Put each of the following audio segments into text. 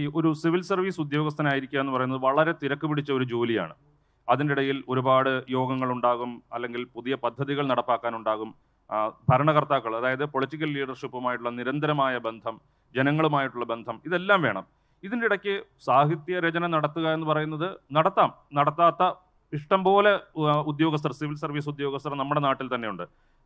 ഈ ഒരു civil service ഉദ്യോഗസ്ഥനായിരിക്കുക എന്ന് പറയുന്നത് വളരെ തിരക്ക് പിടിച്ച ഒരു ജോലിയാണ്. അതിൻ്റെ ഇടയിൽ ഒരുപാട് യോഗങ്ങളുണ്ടാകും, അല്ലെങ്കിൽ പുതിയ പദ്ധതികൾ നടപ്പാക്കാനുണ്ടാകും. ഭരണകർത്താക്കൾ, അതായത് പൊളിറ്റിക്കൽ ലീഡർഷിപ്പുമായിട്ടുള്ള നിരന്തരമായ ബന്ധം, ജനങ്ങളുമായിട്ടുള്ള ബന്ധം, ഇതെല്ലാം വേണം. ഇതിൻ്റെ ഇടയ്ക്ക് സാഹിത്യ രചന നടത്തുക എന്ന് പറയുന്നത് നടത്താത്ത ഇഷ്ടം പോലെ ഉദ്യോഗസ്ഥർ, സിവിൽ സർവീസ് ഉദ്യോഗസ്ഥർ നമ്മുടെ നാട്ടിൽ തന്നെയുണ്ട്.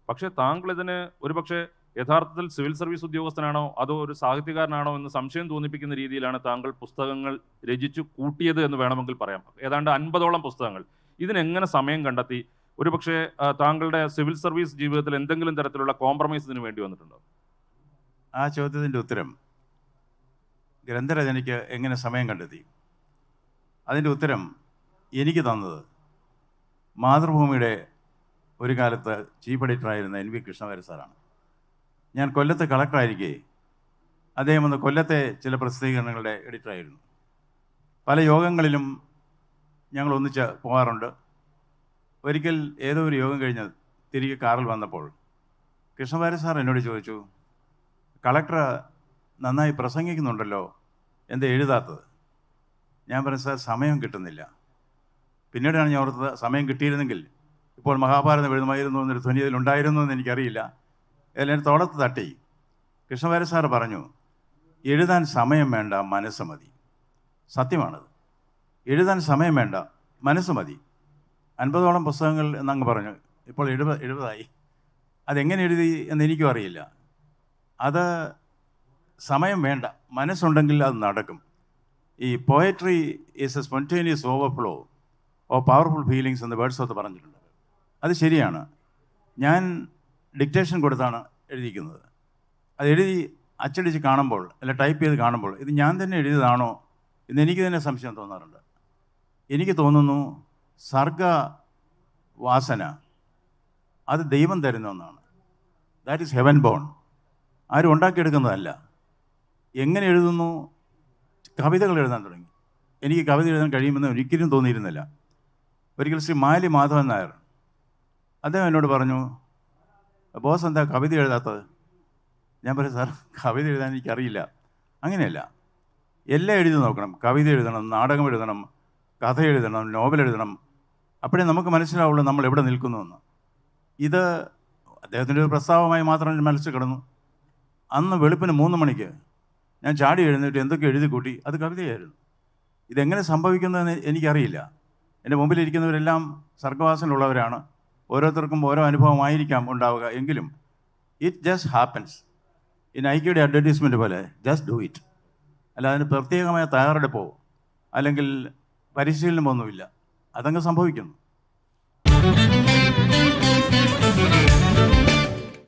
പക്ഷേ താങ്കൾ ഇതിന് ഒരുപക്ഷെ യഥാർത്ഥത്തിൽ സിവിൽ സർവീസ് ഉദ്യോഗസ്ഥനാണോ അതോ ഒരു സാഹിത്യകാരനാണോ എന്ന് സംശയം തോന്നിപ്പിക്കുന്ന രീതിയിലാണ് താങ്കൾ പുസ്തകങ്ങൾ രചിച്ചു കൂട്ടിയത് എന്ന് വേണമെങ്കിൽ പറയാം. ഏതാണ്ട് 50ഓളം പുസ്തകങ്ങൾ. ഇതിനെങ്ങനെ സമയം കണ്ടെത്തി? ഒരുപക്ഷെ താങ്കളുടെ സിവിൽ സർവീസ് ജീവിതത്തിൽ എന്തെങ്കിലും തരത്തിലുള്ള കോംപ്രമൈസ് ഇതിന് വേണ്ടി വന്നിട്ടുണ്ടോ? ആ ചോദ്യത്തിൻ്റെ ഉത്തരം, ഗ്രന്ഥരചനയ്ക്ക് എങ്ങനെ സമയം കണ്ടെത്തി, അതിൻ്റെ ഉത്തരം എനിക്ക് തന്നത് മാതൃഭൂമിയുടെ ഒരു കാലത്ത് ചീഫ് എഡിറ്ററായിരുന്ന NV കൃഷ്ണവാര്യർ സാറാണ്. ഞാൻ കൊല്ലത്ത് കളക്ടറായിരിക്കെ അദ്ദേഹം വന്ന് കൊല്ലത്തെ ചില പ്രസിദ്ധീകരണങ്ങളുടെ എഡിറ്ററായിരുന്നു. പല യോഗങ്ങളിലും ഞങ്ങൾ ഒന്നിച്ച് പോകാറുണ്ട്. ഒരിക്കൽ ഏതോ ഒരു യോഗം കഴിഞ്ഞ് തിരികെ കാറിൽ വന്നപ്പോൾ കൃഷ്ണവാര്യർ സാർ എന്നോട് ചോദിച്ചു, കളക്ടർ നന്നായി പ്രസംഗിക്കുന്നുണ്ടല്ലോ, എന്താ എഴുതാത്തത്? ഞാൻ പറഞ്ഞു, സാർ സമയം കിട്ടുന്നില്ല. പിന്നീടാണ് ഞാൻ ഓർത്തത്, സമയം കിട്ടിയിരുന്നെങ്കിൽ ഇപ്പോൾ മഹാഭാരതം എഴുതുമായിരുന്നു എന്നൊരു ധ്വനിയിലുണ്ടായിരുന്നു എന്ന് എനിക്കറിയില്ല. എല്ലാം തോളത്ത് തട്ടി. കൃഷ്ണവാര്യർ സാറ് പറഞ്ഞു, എഴുതാൻ സമയം വേണ്ട, മനസ്സ് മതി. സത്യമാണത്. എഴുതാൻ സമയം വേണ്ട, മനസ്സ് മതി. 50ഓളം പുസ്തകങ്ങൾ എന്നങ്ങ് പറഞ്ഞു. ഇപ്പോൾ 70ആയി. അതെങ്ങനെ എഴുതി എന്നെനിക്കും അറിയില്ല. അത് സമയം വേണ്ട, മനസ്സുണ്ടെങ്കിൽ അത് നടക്കും. ഈ poetry is A spontaneous overflow of powerful feelings എന്ന് വേർഡ്സ്വർത്ത് പറഞ്ഞിട്ടുണ്ട്. അത് ശരിയാണ്. ഞാൻ ഡിക്റ്റേഷൻ കൊടുത്താണ് എഴുതിക്കുന്നത്. അത് എഴുതി അച്ചടിച്ച് കാണുമ്പോൾ, അല്ല ടൈപ്പ് ചെയ്ത് കാണുമ്പോൾ, ഇത് ഞാൻ തന്നെ എഴുതിയതാണോ എന്ന് എനിക്ക് തന്നെ സംശയം തോന്നാറുണ്ട്. എനിക്ക് തോന്നുന്നു സർഗവാസന അത് ദൈവം തരുന്ന ഒന്നാണ്. That is heaven born. ആരും ഉണ്ടാക്കിയെടുക്കുന്നതല്ല. എങ്ങനെ എഴുതുന്നു? കവിതകൾ എഴുതാൻ തുടങ്ങി. എനിക്ക് കവിത എഴുതാൻ കഴിയുമെന്ന് ഒരിക്കലും തോന്നിയിരുന്നില്ല. ഒരിക്കൽ ശ്രീ മാലി മാധവൻ നായർ അദ്ദേഹം എന്നോട് പറഞ്ഞു, ബോസ് എന്താ കവിത എഴുതാത്തത്? ഞാൻ പറഞ്ഞു, സാർ കവിത എഴുതാൻ എനിക്കറിയില്ല. അങ്ങനെയല്ല, എല്ലാം എഴുതി നോക്കണം. കവിത എഴുതണം, നാടകം എഴുതണം, കഥ എഴുതണം, നോവൽ എഴുതണം. അപ്പോഴേ നമുക്ക് മനസ്സിലാവുള്ളൂ നമ്മൾ എവിടെ നിൽക്കുന്നുവെന്ന്. ഇത് അദ്ദേഹത്തിൻ്റെ ഒരു പ്രസ്താവമായി മാത്രം എൻ്റെ മനസ്സിൽ കിടന്നു. അന്ന് വെളുപ്പിന് 3 മണിക്ക് ഞാൻ ചാടി എഴുന്നേറ്റ് എന്തൊക്കെ എഴുതി കൂട്ടി. അത് കവിതയായിരുന്നു. ഇതെങ്ങനെ സംഭവിക്കുന്നതെന്ന് എനിക്കറിയില്ല. എൻ്റെ മുമ്പിലിരിക്കുന്നവരെല്ലാം സർഗവാസനുള്ളവരാണ്. ഓരോരുത്തർക്കും ഓരോ അനുഭവമായിരിക്കാം ഉണ്ടാവുക. എങ്കിലും ഇറ്റ് ജസ്റ്റ് ഹാപ്പൻസ്. ഈ നൈക്കിയുടെ അഡ്വർടൈസ്മെൻറ്റ് പോലെ ജസ്റ്റ് ഡു ഇറ്റ്. അല്ല, അതിന് പ്രത്യേകമായ തയ്യാറെടുപ്പോ അല്ലെങ്കിൽ പരിശീലനമൊന്നുമില്ല. അതങ്ങ് സംഭവിക്കുന്നു.